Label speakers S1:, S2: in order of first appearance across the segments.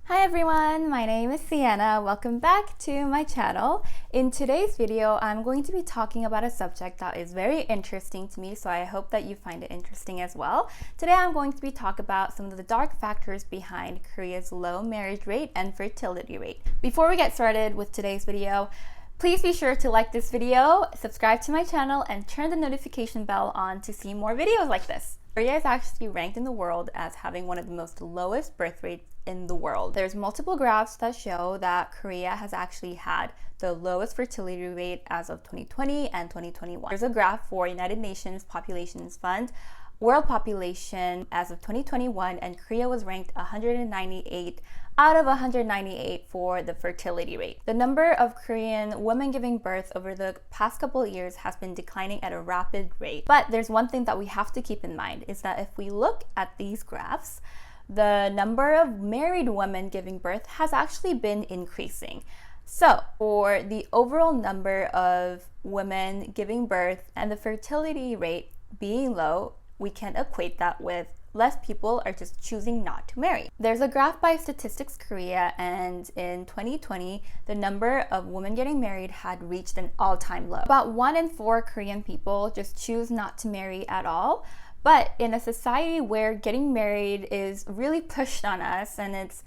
S1: Hi everyone, my name is Sienna. Welcome back to my channel. In today's video, I'm going to be talking about a subject that is very interesting to me, so I hope that you find it interesting as well. Today I'm going to be talking about some of the dark factors behind Korea's low marriage rate and fertility rate. Before we get started with today's video, please be sure to like this video, subscribe to my channel, and turn the notification bell on to see more videos like this. Korea is actually ranked in the world as having one of the most lowest birth rates in the world. There's multiple graphs that show that Korea has actually had the lowest fertility rate as of 2020 and 2021. There's a graph for United Nations Populations Fund world population as of 2021, and Korea was ranked 198 out of 198 for the fertility rate. The number of Korean women giving birth over the past couple of years has been declining at a rapid rate. But there's one thing that we have to keep in mind is that if we look at these graphs, the number of married women giving birth has actually been increasing. So for the overall number of women giving birth and the fertility rate being low, we can equate that with less people are just choosing not to marry. There's a graph by Statistics Korea, and in 2020, the number of women getting married had reached an all-time low. About 1 in 4 Korean people just choose not to marry at all. But in a society where getting married is really pushed on us and it's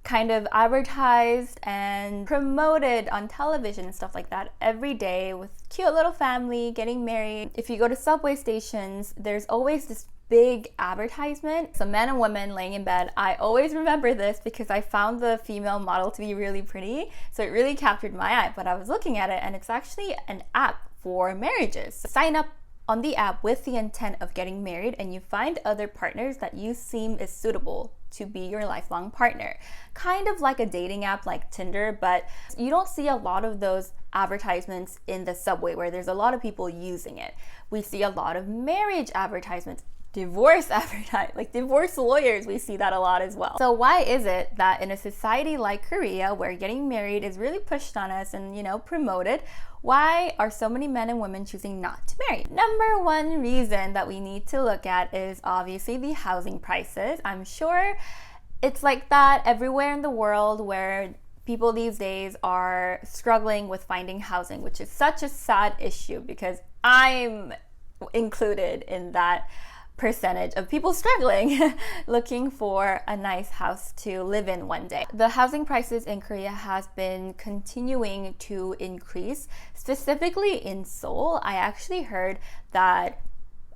S1: kind of advertised and promoted on television and stuff like that every day with cute little family getting married. If you go to subway stations, there's always this big advertisement. So men and women laying in bed. I always remember this because I found the female model to be really pretty. So it really captured my eye. But I was looking at it and it's actually an app for marriages. So sign up on the app with the intent of getting married, and you find other partners that you seem is suitable to be your lifelong partner. Kind of like a dating app like Tinder, but you don't see a lot of those advertisements in the subway where there's a lot of people using it. We see a lot of marriage advertisements, divorce like divorce lawyers, we see that a lot as well. So why is it that in a society like Korea, where getting married is really pushed on us and, promoted, why are so many men and women choosing not to marry? Number one reason that we need to look at is obviously the housing prices. I'm sure it's like that everywhere in the world where people these days are struggling with finding housing, which is such a sad issue because I'm included in that percentage of people struggling looking for a nice house to live in one day. The housing prices in Korea has been continuing to increase, specifically in Seoul. I actually heard that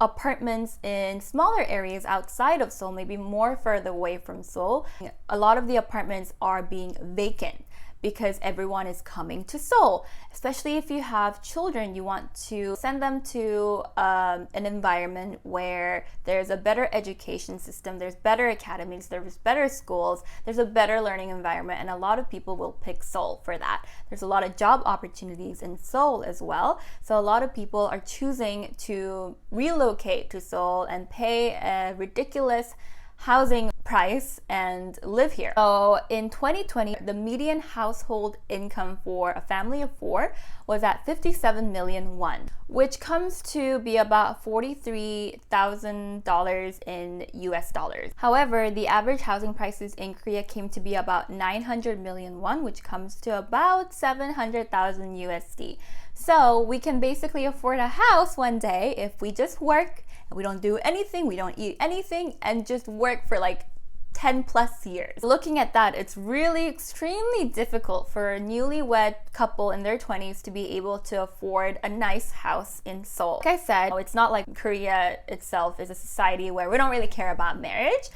S1: apartments in smaller areas outside of Seoul, maybe more further away from Seoul, a lot of the apartments are being vacant because everyone is coming to Seoul. Especially if you have children, you want to send them to an environment where there's a better education system, there's better academies, there's better schools, there's a better learning environment, and a lot of people will pick Seoul for that. There's a lot of job opportunities in Seoul as well, so a lot of people are choosing to relocate to Seoul and pay a ridiculous housing price and live here. So in 2020, the median household income for a family of 4 was at 57 million won, which comes to be about $43,000 in US dollars. However, the average housing prices in Korea came to be about 900 million won, which comes to about 700,000 USD. So we can basically afford a house one day if we just work and we don't do anything, we don't eat anything, and just work for like 10 plus years. Looking at that, it's really extremely difficult for a newlywed couple in their 20s to be able to afford a nice house in Seoul. Like I said, it's not like Korea itself is a society where we don't really care about marriage.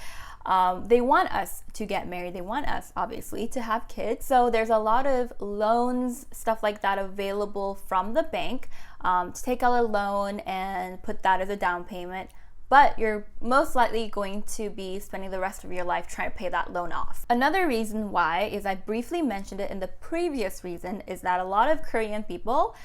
S1: They want us to get married. They want us, obviously, to have kids. So there's a lot of loans, stuff like that available from the bank to take out a loan and put that as a down payment. But you're most likely going to be spending the rest of your life trying to pay that loan off. Another reason why is I briefly mentioned it in the previous reason is that a lot of Korean people,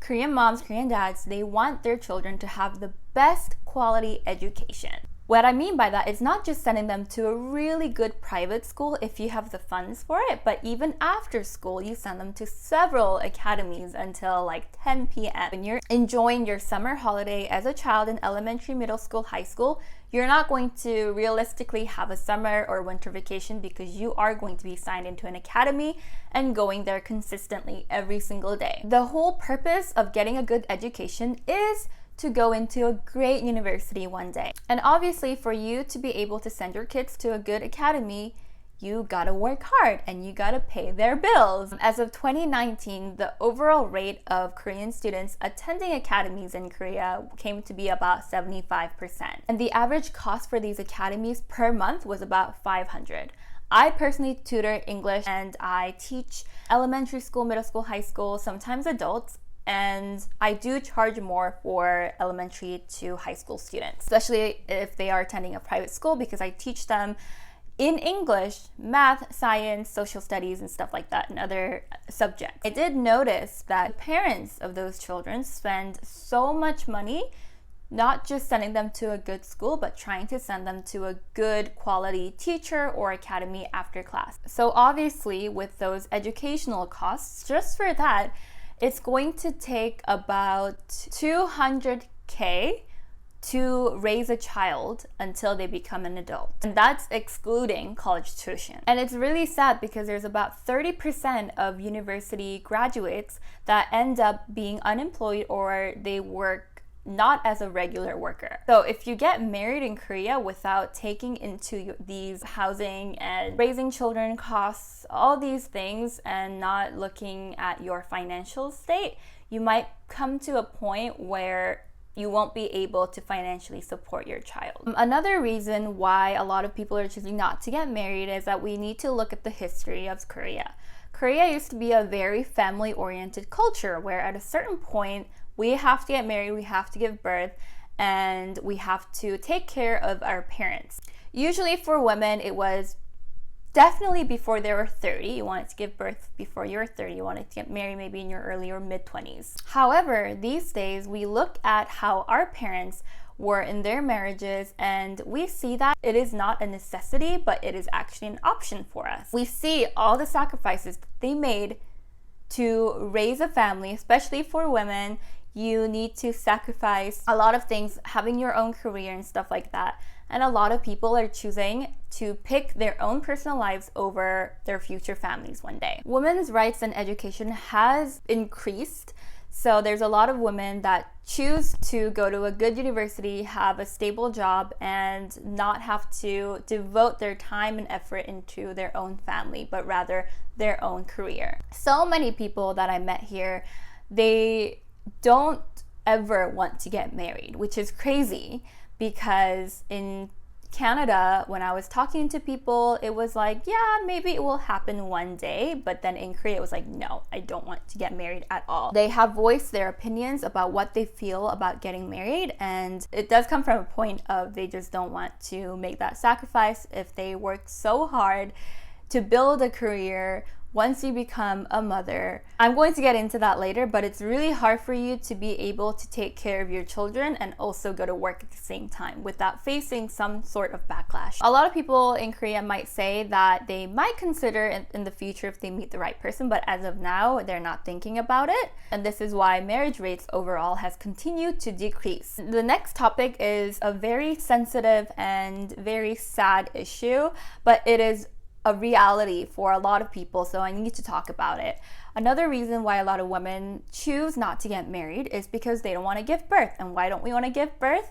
S1: Korean moms, Korean dads, they want their children to have the best quality education. What I mean by that is not just sending them to a really good private school if you have the funds for it, but even after school, you send them to several academies until like 10 p.m. When you're enjoying your summer holiday as a child in elementary, middle school, high school, you're not going to realistically have a summer or winter vacation because you are going to be signed into an academy and going there consistently every single day. The whole purpose of getting a good education is to go into a great university one day. And obviously, for you to be able to send your kids to a good academy, you gotta work hard and you gotta pay their bills. As of 2019, the overall rate of Korean students attending academies in Korea came to be about 75%. And the average cost for these academies per month was about 500. I personally tutor English and I teach elementary school, middle school, high school, sometimes adults. And I do charge more for elementary to high school students, especially if they are attending a private school, because I teach them in English, math, science, social studies, and stuff like that, and other subjects. I did notice that parents of those children spend so much money not just sending them to a good school, but trying to send them to a good quality teacher or academy after class. So obviously, with those educational costs, just for that, it's going to take about 200K to raise a child until they become an adult. And that's excluding college tuition. And it's really sad because there's about 30% of university graduates that end up being unemployed or they work not as a regular worker. So if you get married in Korea without taking into these housing and raising children costs, all these things, and not looking at your financial state, you might come to a point where you won't be able to financially support your child. Another reason why a lot of people are choosing not to get married is that we need to look at the history of Korea. Korea used to be a very family-oriented culture where at a certain point, we have to get married, we have to give birth, and we have to take care of our parents. Usually for women, it was definitely before they were 30. You wanted to give birth before you were 30. You wanted to get married maybe in your early or mid-20s. However, these days, we look at how our parents were in their marriages, and we see that it is not a necessity, but it is actually an option for us. We see all the sacrifices that they made to raise a family, especially for women. You need to sacrifice a lot of things, having your own career and stuff like that. And a lot of people are choosing to pick their own personal lives over their future families one day. Women's rights and education has increased. So there's a lot of women that choose to go to a good university, have a stable job, and not have to devote their time and effort into their own family, but rather their own career. So many people that I met here, they don't ever want to get married, which is crazy because in Canada, when I was talking to people, it was like, yeah, maybe it will happen one day. But then in Korea, it was like, no, I don't want to get married at all. They have voiced their opinions about what they feel about getting married. And it does come from a point of they just don't want to make that sacrifice if they work so hard to build a career once you become a mother. I'm going to get into that later, but it's really hard for you to be able to take care of your children and also go to work at the same time without facing some sort of backlash. A lot of people in Korea might say that they might consider in the future if they meet the right person, but as of now, they're not thinking about it. And this is why marriage rates overall has continued to decrease. The next topic is a very sensitive and very sad issue, but it is a reality for a lot of people, so I need to talk about it. Another reason why a lot of women choose not to get married is because they don't want to give birth. And why don't we want to give birth?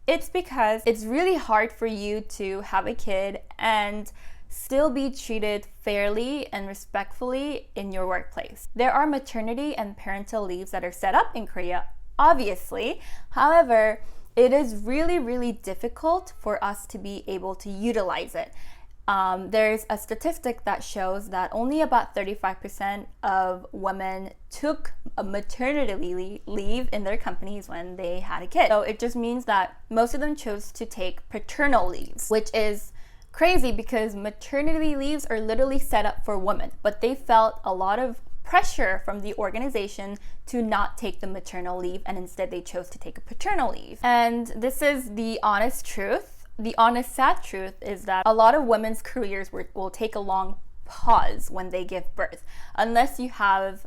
S1: It's because it's really hard for you to have a kid and still be treated fairly and respectfully in your workplace. There are maternity and parental leaves that are set up in Korea, obviously. However, it is really, really difficult for us to be able to utilize it. There's a statistic that shows that only about 35% of women took a maternity leave in their companies when they had a kid. So it just means that most of them chose to take paternal leaves, which is crazy because maternity leaves are literally set up for women, but they felt a lot of pressure from the organization to not take the maternal leave, and instead they chose to take a paternal leave. And this is the honest truth. the honest sad truth is that a lot of women's careers will take a long pause when they give birth, unless you have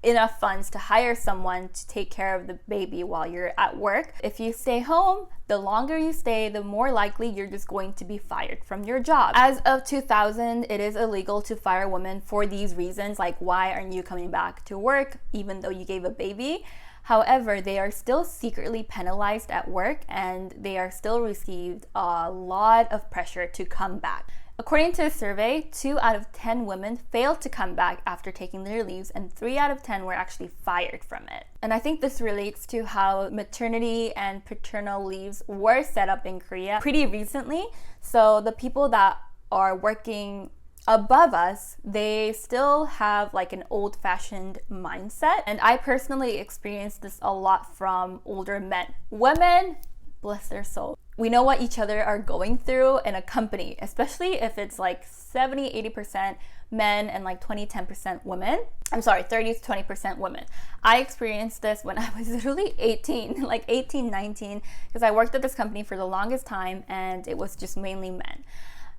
S1: enough funds to hire someone to take care of the baby while you're at work. If you stay home, the longer you stay, the more likely you're just going to be fired from your job. As of 2000, it is illegal to fire women for these reasons, like why aren't you coming back to work even though you gave a baby? However, they are still secretly penalized at work, and they are still received a lot of pressure to come back. According to a survey, 2 out of 10 women failed to come back after taking their leaves, and 3 out of 10 were actually fired from it. And I think this relates to how maternity and paternal leaves were set up in Korea pretty recently. So the people that are working above us, they still have like an old-fashioned mindset. And I personally experienced this a lot from older men. Women, bless their soul, we know what each other are going through in a company, especially if it's like 70-80% men and like 20-10% women. I'm sorry, 30-20% women. I experienced this when I was literally 18, like 18, 19, because I worked at this company for the longest time and it was just mainly men.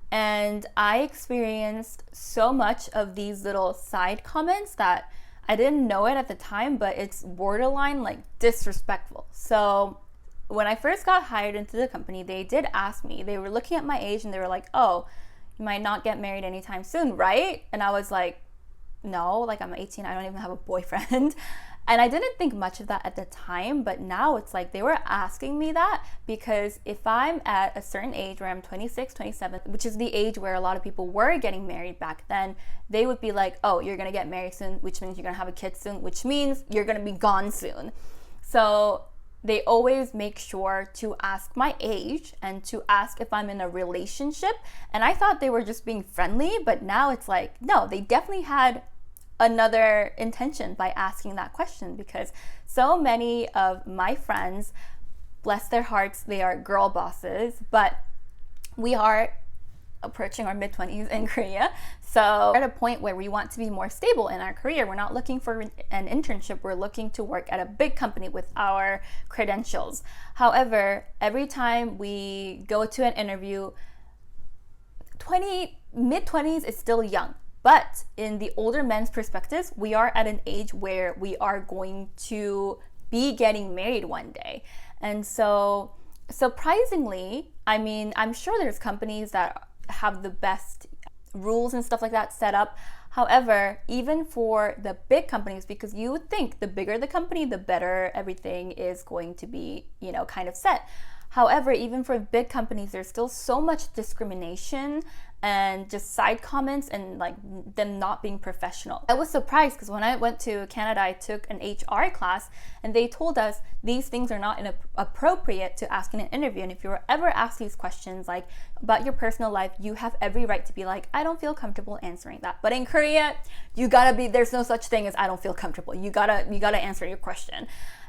S1: And I experienced so much of these little side comments that I didn't know it at the time, but it's borderline like disrespectful. So when I first got hired into the company, they did ask me, they were looking at my age and they were like, oh, you might not get married anytime soon, right? And I was like, no, like I'm 18, I don't even have a boyfriend. And I didn't think much of that at the time, but now it's like they were asking me that because if I'm at a certain age where I'm 26, 27, which is the age where a lot of people were getting married back then, they would be like, oh, you're gonna get married soon, which means you're gonna have a kid soon, which means you're gonna be gone soon. So they always make sure to ask my age and to ask if I'm in a relationship. And I thought they were just being friendly, but now it's like, no, they definitely had another intention by asking that question, because so many of my friends, bless their hearts, they are girl bosses, but we are approaching our mid-20s in Korea. So we're at a point where we want to be more stable in our career. We're not looking for an internship. We're looking to work at a big company with our credentials. However, every time we go to an interview, mid-20s is still young. But in the older men's perspectives, we are at an age where we are going to be getting married one day. And so surprisingly, I mean, I'm sure there's companies that have the best rules and stuff like that set up. However, even for the big companies, because you would think the bigger the company, the better everything is going to be, kind of set. However, even for big companies, there's still so much discrimination and just side comments and like them not being professional. I was surprised because when I went to Canada, I took an HR class and they told us these things are not appropriate to ask in an interview. And if you're ever asked these questions like about your personal life, you have every right to be like, I don't feel comfortable answering that. But in Korea, you gotta be, there's no such thing as I don't feel comfortable. You gotta answer your question.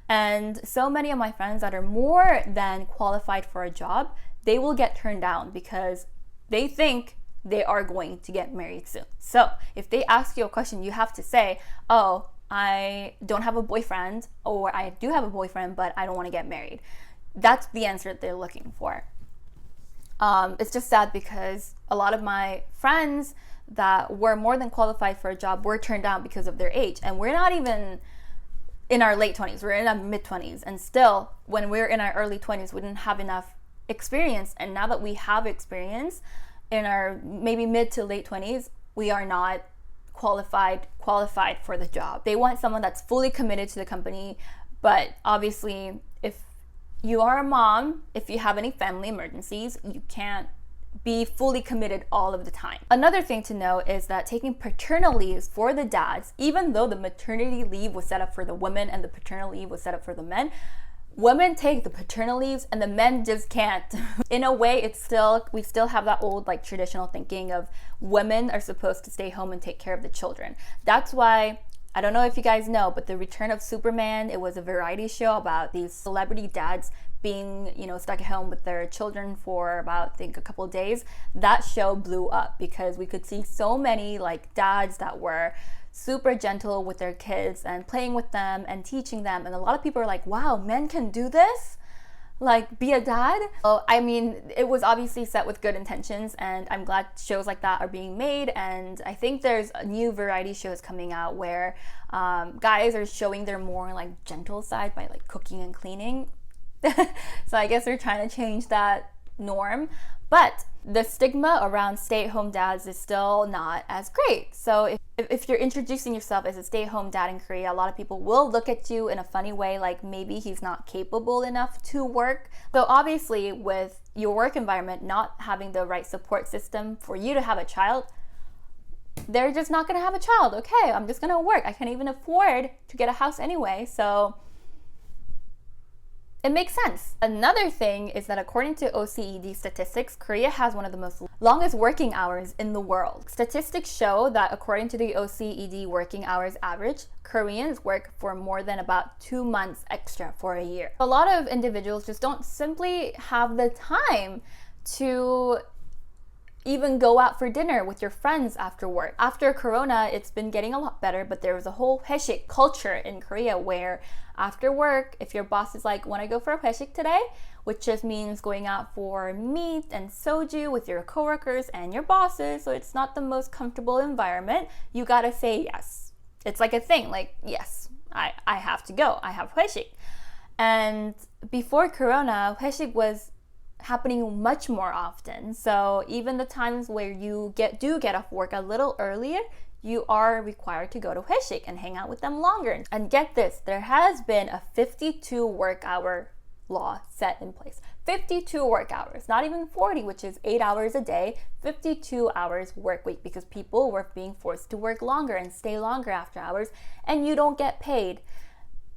S1: And so many of my friends that are more than qualified for a job, they will get turned down because they think they are going to get married soon. So if they ask you a question, you have to say, oh, I don't have a boyfriend, or I do have a boyfriend, but I don't want to get married. That's the answer that they're looking for. It's just sad because a lot of my friends that were more than qualified for a job were turned down because of their age. And we're not even in our late 20s, we're in our mid 20s. And still, when we're in our early 20s, we didn't have enough experience. And now that we have experience in our maybe mid to late 20s, we are not qualified for the job. They want someone that's fully committed to the company. But obviously, if you are a mom, if you have any family emergencies, you can't be fully committed all of the time. Another thing to know is that taking paternal leaves for the dads, even though the maternity leave was set up for the women and the paternal leave was set up for the men, women take the paternal leaves and the men just can't. In a way, we still have that old like traditional thinking of women are supposed to stay home and take care of the children. That's why, I don't know if you guys know, but The Return of Superman, it was a variety show about these celebrity dads being, stuck at home with their children for about, I think, a couple of days. That show blew up because we could see so many like dads that were super gentle with their kids and playing with them and teaching them. And a lot of people are like, wow, men can do this? like be a dad. So, I mean, it was obviously set with good intentions, and I'm glad shows like that are being made. And I think there's new variety shows coming out where guys are showing their more like gentle side by like cooking and cleaning. So I guess they're trying to change that norm. But the stigma around stay-at-home dads is still not as great. So if you're introducing yourself as a stay-at-home dad in Korea, a lot of people will look at you in a funny way, like maybe he's not capable enough to work. So obviously with your work environment not having the right support system for you to have a child, they're just not going to have a child. Okay, I'm just going to work. I can't even afford to get a house anyway. So it makes sense. Another thing is that according to OECD statistics, Korea has one of the most longest working hours in the world. Statistics show that according to the OECD working hours average, Koreans work for more than about 2 months extra for a year. A lot of individuals just don't simply have the time to even go out for dinner with your friends after work. After Corona, it's been getting a lot better, but there was a whole haeshik culture in Korea where after work, if your boss is like, want to go for a haeshik today? Which just means going out for meat and soju with your coworkers and your bosses, so it's not the most comfortable environment, you gotta say yes. It's like a thing, like, yes, I have to go, I have haeshik. And before Corona, haeshik was happening much more often. So even the times where you do get off work a little earlier, you are required to go to haeshik and hang out with them longer. And get this, there has been a 52 work hour law set in place. 52 work hours, not even 40, which is 8 hours a day, 52 hours work week, because people were being forced to work longer and stay longer after hours, and you don't get paid.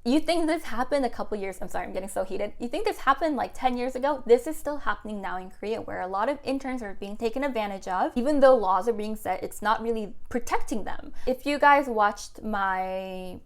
S1: You think this happened a couple years, I'm sorry, I'm getting so heated. You think this happened like 10 years ago? This is still happening now in Korea, where a lot of interns are being taken advantage of. Even though laws are being set, it's not really protecting them. If you guys watched my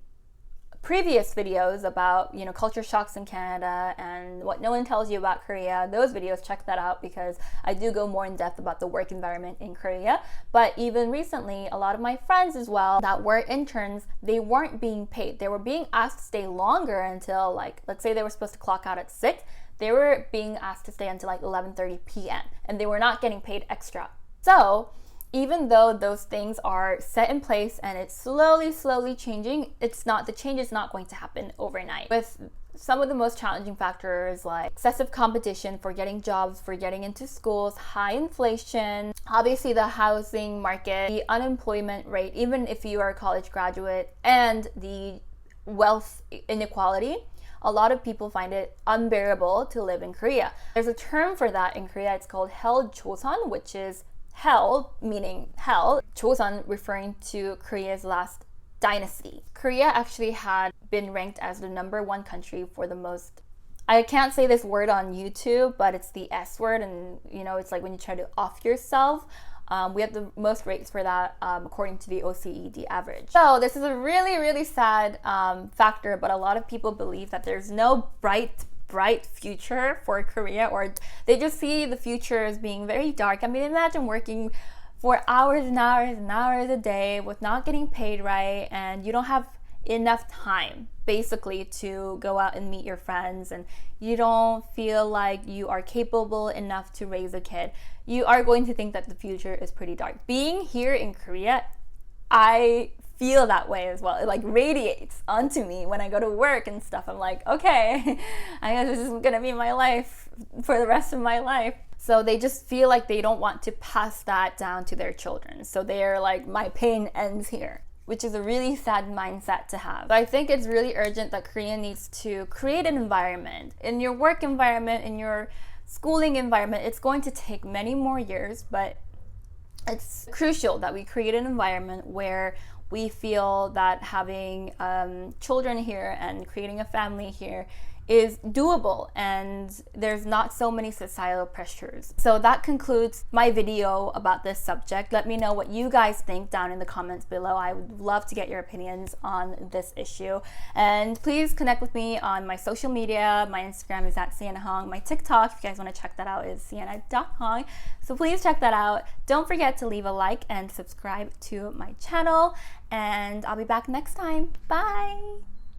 S1: previous videos about, you know, culture shocks in Canada and what no one tells you about Korea, those videos, check that out, because I do go more in depth about the work environment in Korea. But even recently, a lot of my friends as well that were interns, they weren't being paid. They were being asked to stay longer until, like, let's say they were supposed to clock out at 6, they were being asked to stay until like 11:30 p.m. and they were not getting paid extra. So even though those things are set in place and it's slowly changing, the change is not going to happen overnight. With some of the most challenging factors like excessive competition for getting jobs, for getting into schools, high inflation, obviously the housing market, the unemployment rate, even if you are a college graduate, and the wealth inequality, a lot of people find it unbearable to live in Korea. There's a term for that in Korea. It's called hell joseon, which is hell, meaning hell, joseon referring to Korea's last dynasty. Korea actually had been ranked as the #1 country for the most, I can't say this word on YouTube, but it's the S word, and you know, it's like when you try to off yourself. We have the most rates for that according to the OECD average. So this is a really sad factor, but a lot of people believe that there's no bright future for Korea, or they just see the future as being very dark. I mean, imagine working for hours and hours and hours a day with not getting paid right, and you don't have enough time basically to go out and meet your friends, and you don't feel like you are capable enough to raise a kid. You are going to think that the future is pretty dark. Being here in Korea, I feel that way as well. It like radiates onto me when I go to work and stuff. I'm like, okay, I guess this is gonna be my life for the rest of my life. So they just feel like they don't want to pass that down to their children. So they're like, my pain ends here, which is a really sad mindset to have. But I think it's really urgent that Korea needs to create an environment in your work environment, in your schooling environment. It's going to take many more years, but it's crucial that we create an environment where we feel that having children here and creating a family here is doable, and there's not so many societal pressures. So that concludes my video about this subject. Let me know what you guys think down in the comments below. I would love to get your opinions on this issue. And please connect with me on my social media. My Instagram is @SiennaHong. My TikTok, if you guys want to check that out, is sienna.hong. So please check that out. Don't forget to leave a like and subscribe to my channel. And I'll be back next time. Bye!